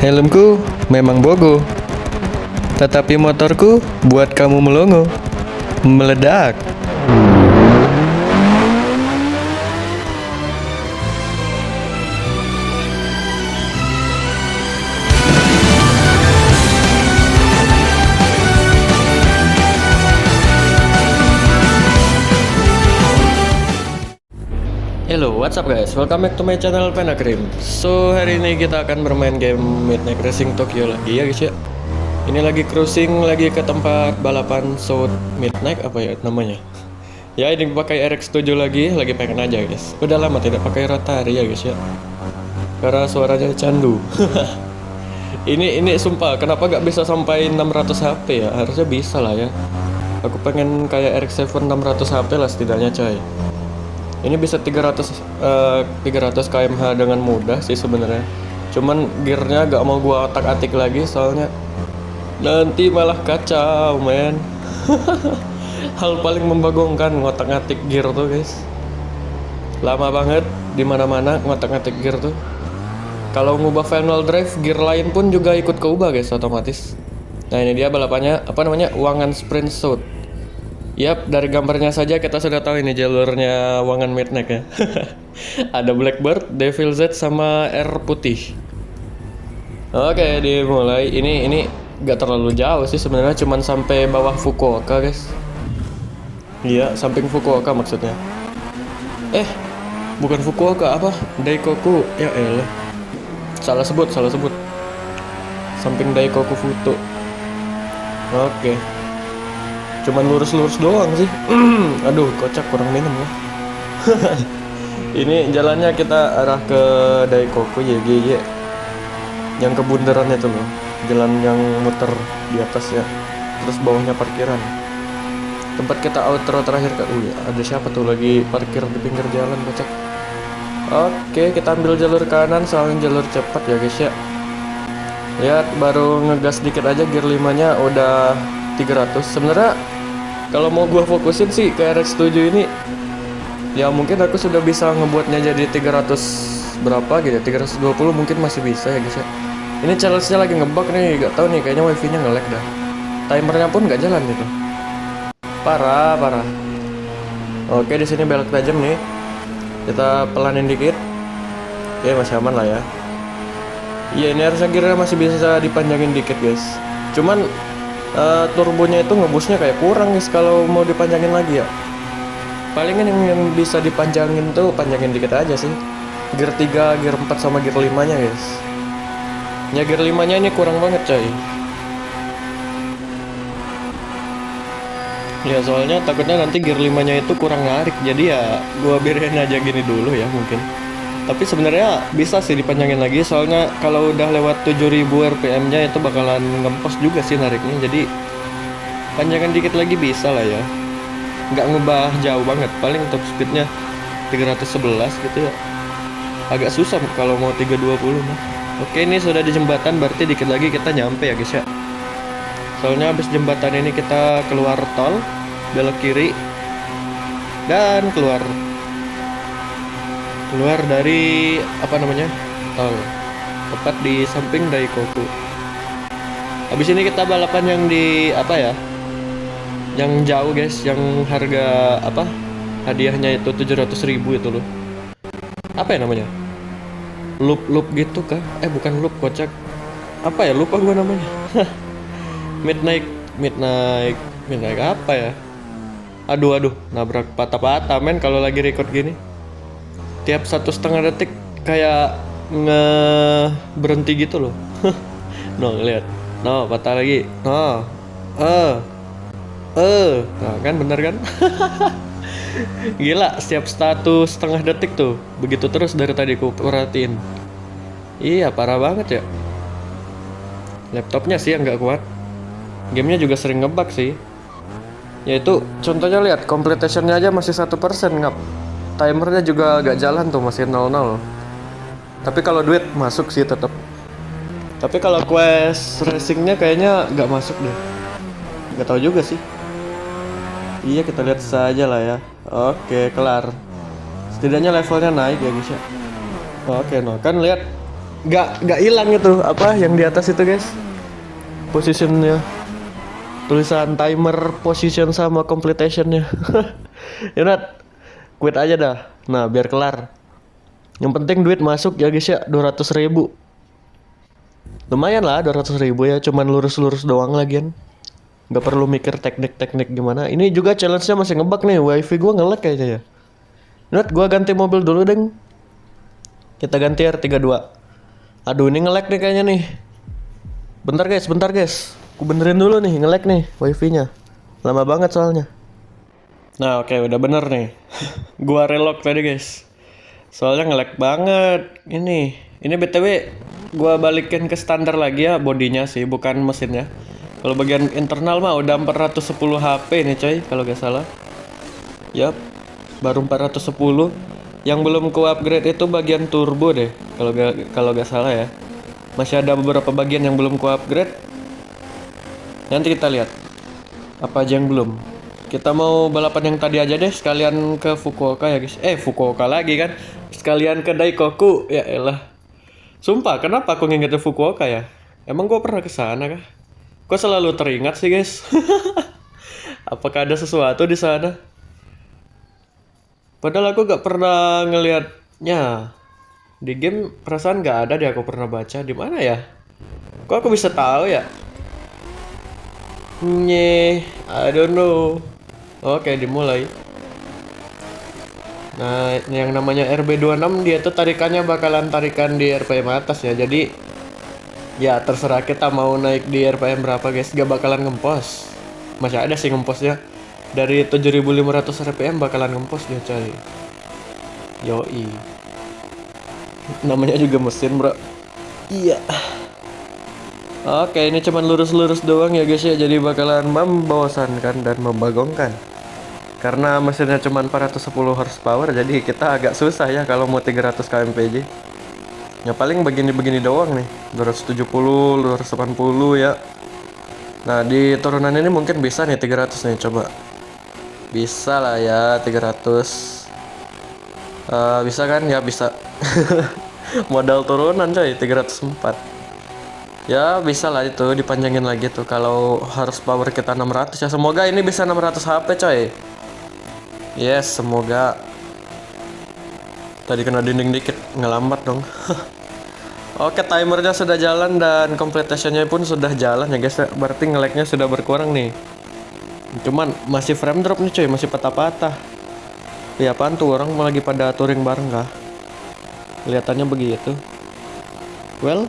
Helmku memang bogo, tetapi motorku buat kamu melongo, meledak. Hello, what's up guys? Welcome back to my channel Penakrim. So, hari ini kita akan bermain game Midnight Racing Tokyo lagi ya guys ya. Ini lagi cruising lagi ke tempat balapan South Midnight apa ya namanya. Ya, ini pakai RX7 lagi pengen aja guys. Udah lama tidak pakai Rotary ya guys ya. Karena suaranya candu. ini sumpah, kenapa gak bisa sampai 600 HP ya? Harusnya bisa lah ya. Aku pengen kayak RX7 600 HP lah setidaknya coy. Ini bisa 300 km/h dengan mudah sih sebenarnya. Cuman gearnya gak mau gua otak-atik lagi soalnya nanti malah kacau men. Hal paling membagongkan ngotak-ngatik gear tuh guys. Lama banget dimana-mana ngotak-ngatik gear tuh. Kalau ngubah final drive, gear lain pun juga ikut keubah guys otomatis. Nah ini dia balapannya, apa namanya, Wangan Sprint South. Yap, dari gambarnya saja kita sudah tahu ini jalurnya Wangan Midnight ya. Ada Blackbird, Devil Z sama R putih. Oke, dimulai. Ini gak terlalu jauh sih sebenarnya, cuman sampai bawah Fukuoka guys. Iya, samping Fukuoka maksudnya. Bukan Fukuoka, apa? Daikoku. Ya elah. Salah sebut. Samping Daikoku Futo. Oke. Cuman lurus-lurus doang sih. Aduh, kocak, kurang minum ya. Ini jalannya kita arah ke Daikoku YGY. Yang kebunderan itu loh. Jalan yang muter di atas ya. Terus bawahnya parkiran. Tempat kita outro terakhir kan. Ada siapa tuh lagi parkir di pinggir jalan, kocak. Oke, kita ambil jalur kanan soalnya jalur cepat ya guys ya. Lihat, baru ngegas dikit aja gear 5-nya udah 300. Sebenarnya kalau mau gua fokusin sih ke RX7 ini, ya mungkin aku sudah bisa ngebuatnya jadi 300 berapa gitu, 320 mungkin masih bisa ya guys ya. Ini challenge-nya lagi ngebug nih, gak tahu nih, kayaknya wifi-nya nge-lag dah. Timernya pun gak jalan gitu. Parah. Oke, di sini belok tajam nih. Kita pelanin dikit. Oke, masih aman lah ya. Iya, ini harusnya gearnya masih bisa dipanjangin dikit guys. Cuman turbonya itu ngebusnya kayak kurang guys kalau mau dipanjangin lagi ya. Palingan yang bisa dipanjangin tuh panjangin dikit aja sih. Gear 3, gear 4 sama gear 5 nya guys. Ya gear 5 nya ini kurang banget coy. Ya soalnya takutnya nanti gear 5 nya itu kurang narik. Jadi ya gua biarin aja gini dulu ya mungkin. Tapi sebenarnya bisa sih dipanjangin lagi, soalnya kalau udah lewat 7000 rpm nya itu bakalan ngempos juga sih nariknya. Jadi panjangan dikit lagi bisa lah ya. Nggak ngubah jauh banget, paling top speednya 311 gitu ya. Agak susah kalau mau 320 mah. Oke, ini sudah di jembatan, berarti dikit lagi kita nyampe ya guys ya. Soalnya habis jembatan ini kita keluar tol, belok kiri dan keluar dari apa namanya, tol, tepat di samping Daikoku. Habis ini kita balapan yang di apa ya, yang jauh guys, yang harga apa hadiahnya itu 700.000 itu loh. Apa ya namanya, loop gitu kah? Bukan loop, kocak. Apa ya, lupa gua namanya. Midnight apa ya? Aduh, nabrak patah-patah men kalau lagi record gini. Tiap 1,5 detik kayak berhenti gitu loh. No, lihat. No, patah lagi. No. Nah, kan bener kan? Gila, setiap 1,5 detik tuh. Begitu terus dari tadi ku perhatiin. Iya, parah banget ya. Laptopnya sih yang nggak kuat. Gamenya juga sering ngebug sih. Yaitu contohnya lihat, completion-nya aja masih 1% ngap. Timernya juga agak jalan tuh, masih 00. Tapi kalau duit masuk sih tetap. Tapi kalau quest racingnya kayaknya nggak masuk deh. Nggak tahu juga sih. Iya, kita lihat saja lah ya. Oke, kelar. Setidaknya levelnya naik ya guys ya. Oke, no kan lihat nggak hilang itu apa yang di atas itu guys, positionnya, tulisan timer position sama completionnya. Yaudah, quit aja dah. Nah biar kelar. Yang penting duit masuk ya guys ya, 200.000. Lumayan lah 200.000 ya, cuman lurus-lurus doang lagian. Nggak perlu mikir teknik-teknik gimana. Ini juga challenge-nya masih ngebug nih, wifi gua nge-lag kayaknya ya. Yaudah, gua ganti mobil dulu deng. Kita ganti R32. Aduh ini nge-lag nih kayaknya nih. Bentar guys. Aku benerin dulu nih, nge-lag nih wifi-nya. Lama banget soalnya. Nah oke, udah bener nih. Gua relock tadi guys. Soalnya nge-lag banget. Ini BTW gua balikin ke standar lagi ya, bodinya sih, bukan mesinnya. Kalau bagian internal mah udah 410 HP nih coy, kalau gak salah. Yap, baru 410. Yang belum ku upgrade itu bagian turbo deh, kalau gak salah ya. Masih ada beberapa bagian yang belum ku upgrade. Nanti kita lihat apa aja yang belum. Kita mau balapan yang tadi aja deh, sekalian ke Fukuoka ya guys. Fukuoka lagi kan. Sekalian ke Daikoku, ya elah. Sumpah, kenapa aku ngingetin Fukuoka ya? Emang gua pernah ke sana kah? Kok selalu teringat sih guys? Apakah ada sesuatu di sana? Padahal aku gak pernah ngelihatnya di game, perasaan gak ada deh aku pernah baca. Di mana ya? Kok aku bisa tahu ya? I don't know. Oke, dimulai. Nah, yang namanya RB26 dia tuh tarikannya bakalan tarikan di RPM atas ya. Jadi ya terserah kita mau naik di RPM berapa guys, gak bakalan ngempos. Masih ada sih ngemposnya. Dari 7.500 RPM bakalan ngempos dia coy. Yoi. Namanya juga mesin bro. Iya. Oke, ini cuman lurus-lurus doang ya guys ya. Jadi bakalan membosankan dan membagongkan. Karena mesinnya cuma 410 horsepower, jadi kita agak susah ya kalau mau 300 kmpj. Ya paling begini-begini doang nih, 270, 280 ya. Nah di turunan ini mungkin bisa nih 300 nih, coba. Bisa lah ya 300. Bisa kan? Ya bisa. Modal turunan coy, 304. Ya bisa lah itu, dipanjangin lagi tuh kalau horsepower kita 600 ya. Semoga ini bisa 600 HP coy. Yes, semoga. Tadi kena dinding dikit, ngelambat dong. Oke, timernya sudah jalan dan completionnya pun sudah jalan ya guys. Berarti nge-lag-nya sudah berkurang nih. Cuman masih frame drop nih coy, masih patah-patah. Ya apaan tuh, orang lagi pada touring bareng kah? Kelihatannya begitu. Well,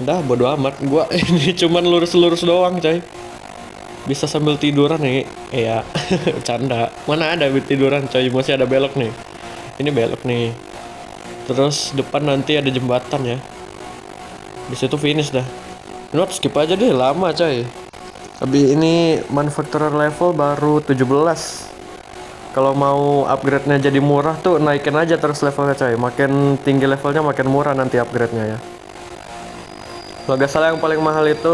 udah bodo amat. Gua ini cuman lurus-lurus doang coy. Bisa sambil tiduran nih. Ya, canda. Mana ada tiduran coy, masih ada belok nih. Ini belok nih. Terus depan nanti ada jembatan ya. Di situ finish dah. Not skip aja deh, lama coy. Tapi ini manufacturer level baru 17. Kalau mau upgrade-nya jadi murah tuh naikin aja terus levelnya coy. Makin tinggi levelnya makin murah nanti upgrade-nya ya. Kalau gak salah yang paling mahal itu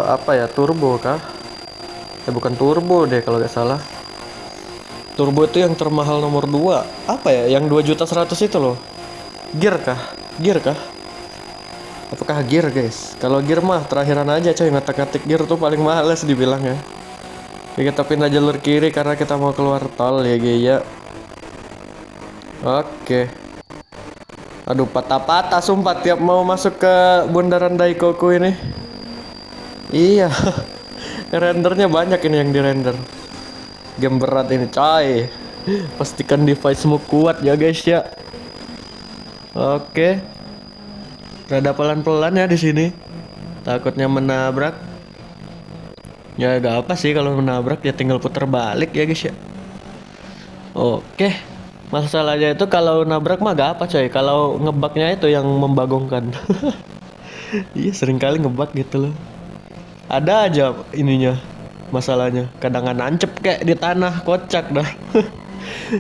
apa ya, turbo kah? Bukan turbo deh kalau gak salah. Turbo itu yang termahal nomor 2. Apa ya, yang 2.100.000 itu loh. Gear kah? Gear kah? Apakah gear guys? Kalau gear mah terakhiran aja coy, ngatik-ngatik gear tuh paling males dibilang ya. Oke, kita pindah jalur kiri karena kita mau keluar tol ya ya. Oke. Aduh, patah-patah sumpah tiap mau masuk ke bundaran Daikoku ini. Iya. Rendernya banyak ini yang di render. Game berat ini coy. Pastikan device-mu kuat ya guys ya. Oke. Rada pelan-pelan ya di sini. Takutnya menabrak. Ya gak apa sih kalau menabrak, ya tinggal putar balik ya guys ya. Oke. Masalahnya itu kalau nabrak mah gak apa coy. Kalau ngebugnya itu yang membagongkan. Iya sering kali ngebug gitu loh. Ada aja ininya masalahnya. Kadang nancep kayak di tanah, kocak dah.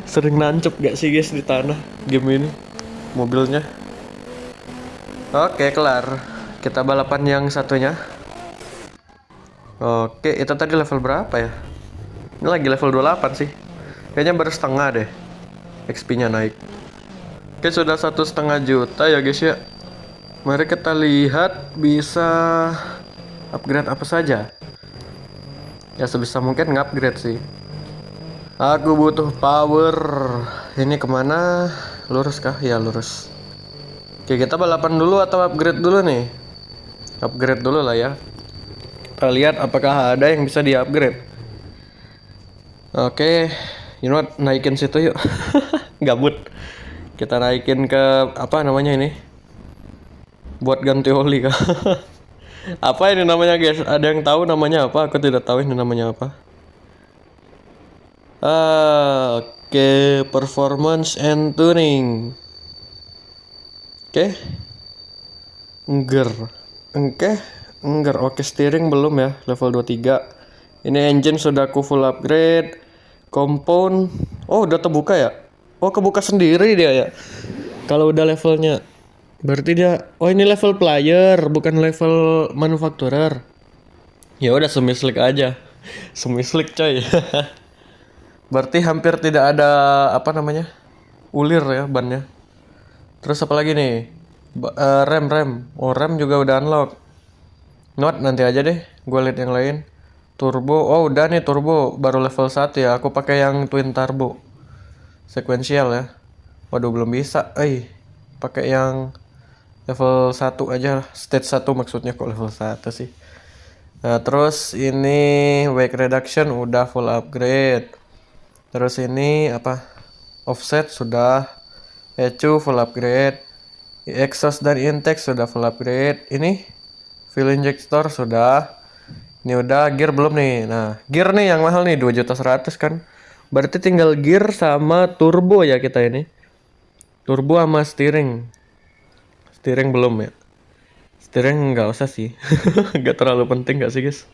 Sering nancep gak sih guys di tanah game ini mobilnya. Oke, kelar. Kita balapan yang satunya. Oke, itu tadi level berapa ya? Ini lagi level 28 sih. Kayaknya baru setengah deh XP nya naik. Oke, sudah 1,5 juta ya guys ya. Mari kita lihat bisa upgrade apa saja. Ya sebisa mungkin nge-upgrade sih. Aku butuh power. Ini kemana? Lurus kah? Ya lurus. Oke, kita balapan dulu atau upgrade dulu nih? Upgrade dulu lah ya. Kita lihat apakah ada yang bisa di-upgrade. Oke, you know what? Naikin situ yuk. Gabut. Kita naikin ke apa namanya ini? Buat ganti oli kah? Apa ini namanya guys? Ada yang tahu namanya apa? Aku tidak tahu ini namanya apa. Oke, performance and tuning. Oke. Engger. Oke, steering belum ya, level 23. Ini engine sudah aku full upgrade. Compound. Oh, udah terbuka ya? Oh, kebuka sendiri dia ya. Kalau udah levelnya. Berarti dia, oh ini level player, bukan level manufacturer. Ya udah semislik aja. Semislik coy. Berarti hampir tidak ada apa namanya? Ulir ya bannya. Terus apa lagi nih? Rem. Oh, rem juga udah unlock. Not nanti aja deh, gue lihat yang lain. Turbo, oh udah nih turbo, baru level 1 ya. Aku pakai yang twin turbo. Sequential ya. Waduh belum bisa. Pakai yang level 1 aja, stage 1 maksudnya, kok level 1 sih. Nah, terus ini wake reduction udah full upgrade. Terus ini apa? Offset sudah. ECU full upgrade. Exhaust dan intake sudah full upgrade. Ini fuel injector sudah. Ini udah, gear belum nih. Nah, gear nih yang mahal nih 2.100.000 kan. Berarti tinggal gear sama turbo ya kita ini. Turbo sama steering. Steering belum ya. Steering nggak usah sih. Nggak terlalu penting nggak sih guys?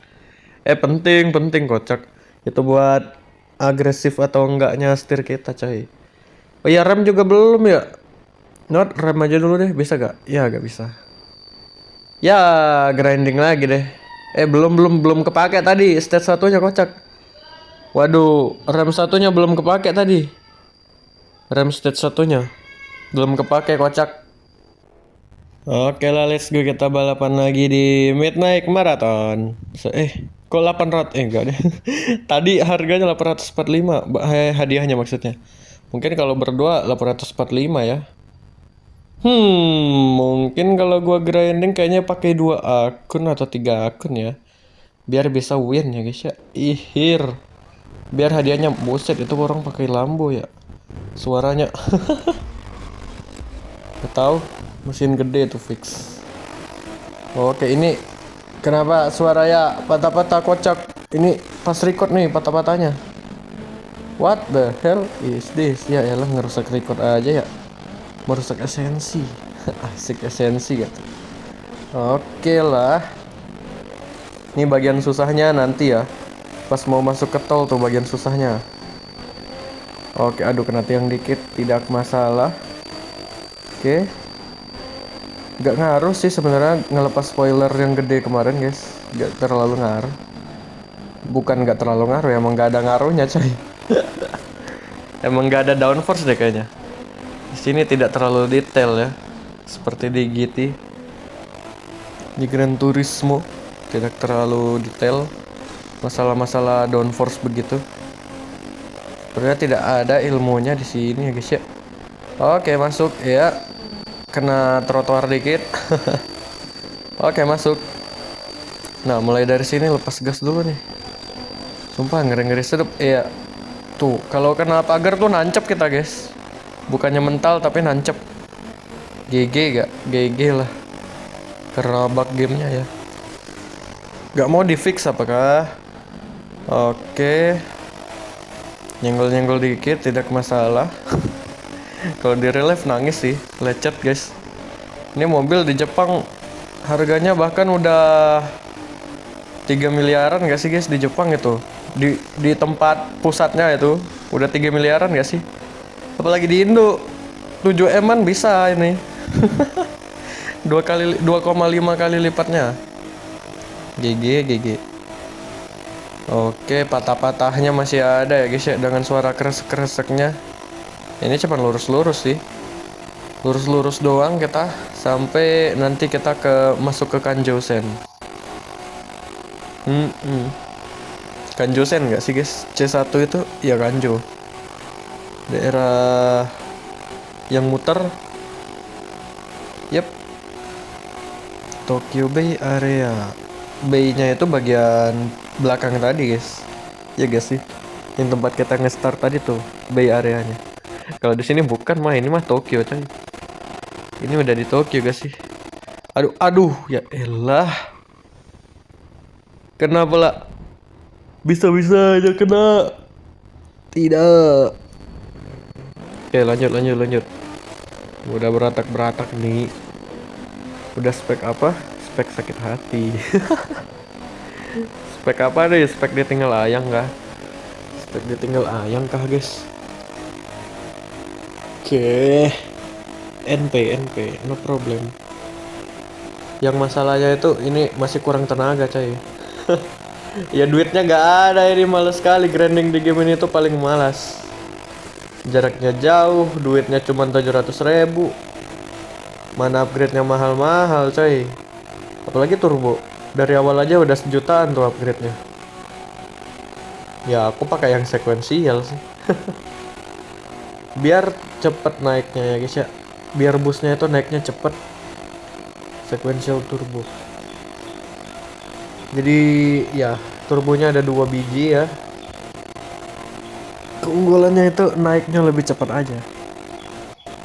Penting kocak. Itu buat agresif atau enggaknya setir kita coy. Oh ya, rem juga belum ya. Not rem aja dulu deh, bisa gak? Ya gak bisa. Ya grinding lagi deh. Belum kepake tadi stage satunya kocak. Waduh, rem satunya belum kepake tadi. Rem stage satunya belum kepake kocak. Oke lah, let's go, kita balapan lagi di Midnight Marathon. Kok 800? Enggak deh. Tadi harganya 845, hadiahnya maksudnya. Mungkin kalau berdua 845 ya. Mungkin kalau gua grinding kayaknya pakai 2 akun atau 3 akun ya. Biar bisa win ya guys ya. Ihir. Biar hadiahnya, buset itu orang pakai Lambo ya. Suaranya. Gak tahu. Mesin gede tuh fix. Oke, ini kenapa suaranya patah-patah kocak? Ini pas record nih patah-patahnya. What the hell is this? Ya elah, ngerusak record aja ya. Merusak esensi. Asik esensi gitu. Oke lah. Ini bagian susahnya nanti ya. Pas mau masuk ke tol tuh bagian susahnya. Oke, aduh kena tiang dikit, tidak masalah. Oke. Gak ngaruh sih sebenarnya ngelepas spoiler yang gede kemarin guys. Gak terlalu ngaruh. Bukan gak terlalu ngaruh, emang gak ada ngaruhnya coy. Emang gak ada downforce deh kayaknya. Di sini tidak terlalu detail ya. Seperti di GT. Di Gran Turismo tidak terlalu detail. Masalah-masalah downforce begitu. Sebenarnya tidak ada ilmunya di sini ya guys ya. Oke, masuk ya. Kena trotoar dikit. Oke, masuk. Nah, mulai dari sini lepas gas dulu nih. Sumpah ngeri-ngeri sedep. Iya. Tuh, kalau kena pagar tuh nancep kita, guys. Bukannya mental tapi nancep. GG gak? GG lah. Kerabak gamenya ya. Gak mau di fix apakah? Oke. Nyenggol-nyenggol dikit, tidak masalah. Kalau di real life nangis sih, lecet guys. Ini mobil di Jepang harganya bahkan udah 3 miliaran gak sih guys di Jepang itu. Di tempat pusatnya itu udah 3 miliaran gak sih? Apalagi di Indo 7M-an bisa ini. 2,5 kali lipatnya. GG. Oke, patah-patahnya masih ada ya guys ya, dengan suara kresek-kreseknya. Ini cuma lurus-lurus sih. Lurus-lurus doang kita sampai nanti kita masuk ke Kanjosen. Kanjosen nggak sih guys? C1 itu ya Kanjo. Daerah yang muter. Yep. Tokyo Bay area. Bay-nya itu bagian belakang tadi guys. Ya guys sih. Yang tempat kita nge-start tadi tuh, Bay areanya. Kalau di sini bukan mah, ini mah Tokyo coy. Ini udah di Tokyo guys sih. Aduh, ya elah. Kenapa lah? Bisa-bisa aja kena. Tidak. Oke, lanjut. Udah beratak nih. Udah spek apa? Spek sakit hati. Spek apa deh? Spek ditinggal ayang kah? Spek ditinggal ayang kah guys? Oke. NP, no problem. Yang masalahnya itu ini masih kurang tenaga coy. Ya duitnya gak ada, ini males sekali grinding di game ini tuh paling malas. Jaraknya jauh, duitnya cuma 700.000. Mana upgrade-nya mahal-mahal coy. Apalagi turbo. Dari awal aja udah 1 jutaan tuh upgrade-nya. Ya aku pakai yang sekuensial sih. Biar cepet naiknya ya guys ya. Biar boostnya itu naiknya cepet. Sequential turbo. Jadi ya turbonya ada 2 biji ya. Keunggulannya itu naiknya lebih cepat aja.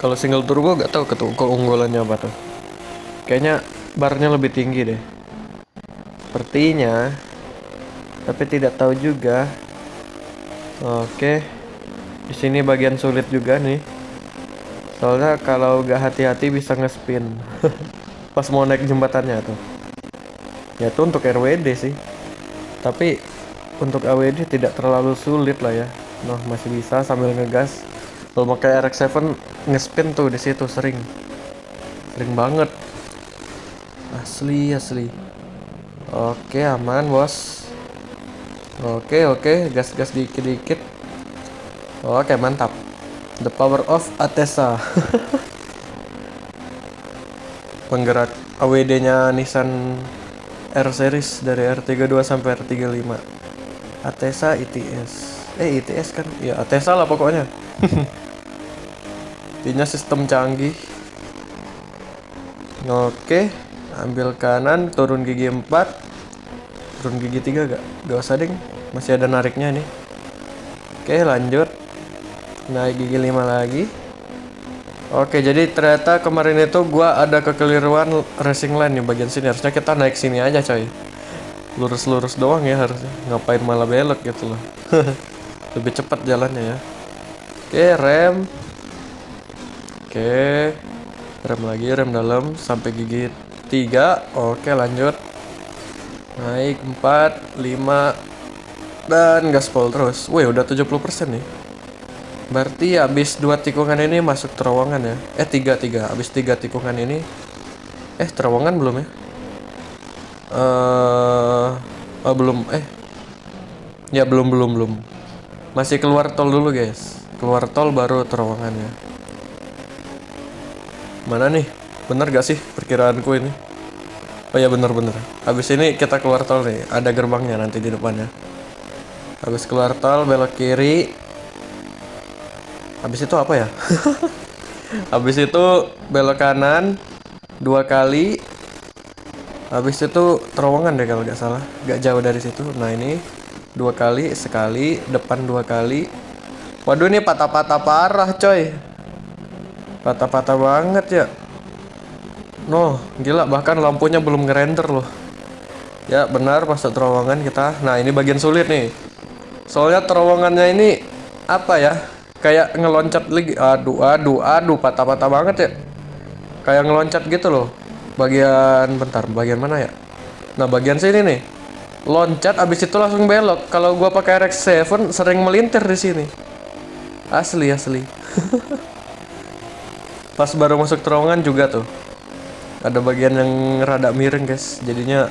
Kalau single turbo gak tahu keunggulannya apa tuh. Kayaknya barnya lebih tinggi deh. Sepertinya. Tapi tidak tahu juga. Oke. Di sini bagian sulit juga nih. Soalnya kalau gak hati-hati bisa nge-spin. Pas mau naik jembatannya tuh. Ya itu untuk RWD sih. Tapi untuk AWD tidak terlalu sulit lah ya. Nah, masih bisa sambil ngegas. Kalau pakai RX-7 nge-spin tuh di situ sering banget. Asli. Oke, aman, bos. Oke, gas dikit-dikit. Oke, mantap. The power of Atesa. Penggerak AWD-nya Nissan R series dari R32 sampai R35. Atesa ITS. ITS kan? Ya, Atesa lah pokoknya. Intinya sistem canggih. Oke, ambil kanan, turun gigi 4. Turun gigi 3 gak? Gak usah ding, masih ada nariknya nih. Oke, lanjut. Naik gigi 5 lagi. Oke, jadi ternyata kemarin itu gua ada kekeliruan racing line nih bagian sini. Harusnya kita naik sini aja coy. Lurus-lurus doang ya harusnya. Ngapain malah belok gitu loh. Lebih cepat jalannya ya. Oke, rem. Oke. Rem lagi, rem dalam sampai gigi 3. Oke, lanjut. Naik 4, 5 dan gaspol terus. Wih, udah 70% nih. Berarti habis 2 tikungan ini masuk terowongan ya. 3. Habis 3 tikungan ini terowongan belum ya? Belum. Ya belum. Masih keluar tol dulu, guys. Keluar tol baru terowongan ya. Mana nih? Bener gak sih perkiraanku ini? Oh ya bener. Habis ini kita keluar tol nih. Ada gerbangnya nanti di depannya. Habis keluar tol belok kiri. Habis itu apa ya? Habis itu belok kanan 2 kali. Habis itu terowongan deh kalau nggak salah. Nggak jauh dari situ. Nah ini 2 kali, sekali, depan 2 kali. Waduh ini patah-patah parah coy. Patah-patah banget ya. Noh, gila bahkan lampunya belum ngerender loh. Ya benar masuk terowongan kita. Nah ini bagian sulit nih. Soalnya terowongannya ini apa ya? Kayak ngeloncat lagi. Aduh, patah-patah banget ya. Kayak ngeloncat gitu loh. Bagian mana ya? Nah, bagian sini nih. Loncat abis itu langsung belok. Kalau gua pakai RX-7 sering melintir di sini. Asli. Pas baru masuk terowongan juga tuh. Ada bagian yang rada miring, guys. Jadinya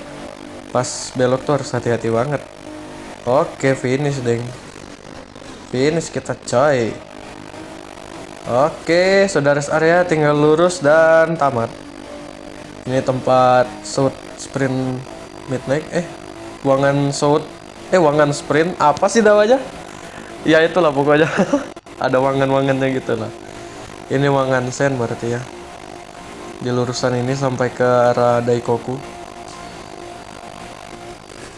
pas belok tuh harus hati-hati banget. Oke, finish, deng. Finish kita coy. Oke, sudah rest area, tinggal lurus dan tamat. Ini tempat shoot sprint midnight. Wangan sprint. Apa sih namanya? Ya itulah pokoknya. Ada wangan-wangannya gitu lah. Ini Wangan Sen berarti ya. Di lurusan ini sampai ke arah Daikoku.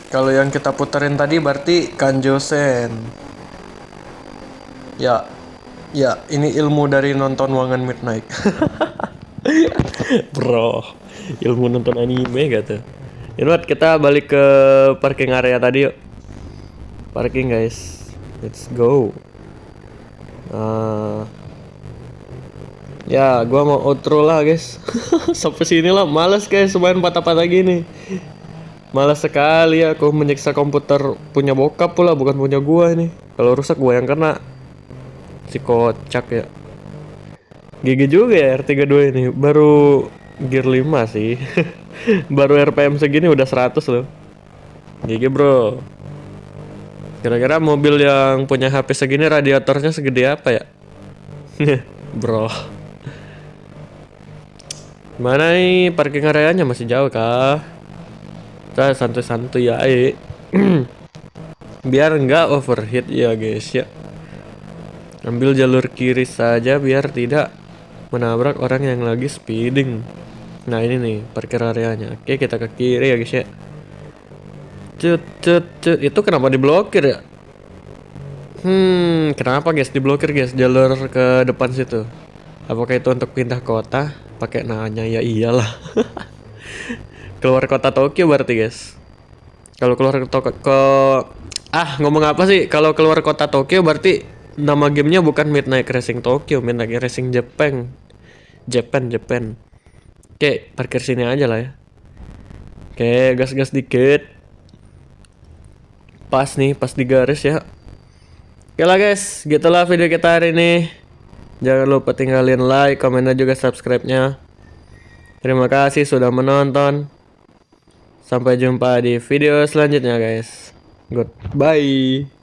Kalau yang kita puterin tadi berarti Kanjo-sen. Ya, ini ilmu dari nonton Wangan Midnight. Bro, ilmu nonton anime gitu. Buat kita balik ke parking area tadi yuk. Parking guys, let's go. Ya, gua mau outro lah guys. Sampai sini lah, males guys main patah-patah gini. Malas sekali aku menyiksa komputer punya bokap pula, bukan punya gua ini. Kalau rusak gua yang kena. Si kocak ya. GG juga ya R32 ini. Baru gear 5 sih. Baru RPM segini udah 100 loh. GG bro. Kira-kira mobil yang punya HP segini radiatornya segede apa ya? Bro. Mana nih parking areanya, masih jauh kah? Kita santuy-santuy ya, biar nggak overheat ya guys ya. Ambil jalur kiri saja biar tidak menabrak orang yang lagi speeding. Nah ini nih parkir areanya. Oke, kita ke kiri ya guys ya. Cut. Itu kenapa diblokir ya? Kenapa guys diblokir guys jalur ke depan situ? Apakah itu untuk pindah kota? Pakai nanya ya iyalah. Keluar kota Tokyo berarti guys. Kalau keluar ngomong apa sih? Kalau keluar kota Tokyo berarti nama gamenya bukan Midnight Racing Tokyo, Midnight Racing Japan. Oke, parkir sini aja lah ya. Oke, gas dikit. Pas nih, pas di garis ya. Oke lah guys, gitulah video kita hari ini. Jangan lupa tinggalin like, komen dan juga subscribe-nya. Terima kasih sudah menonton. Sampai jumpa di video selanjutnya guys. Goodbye.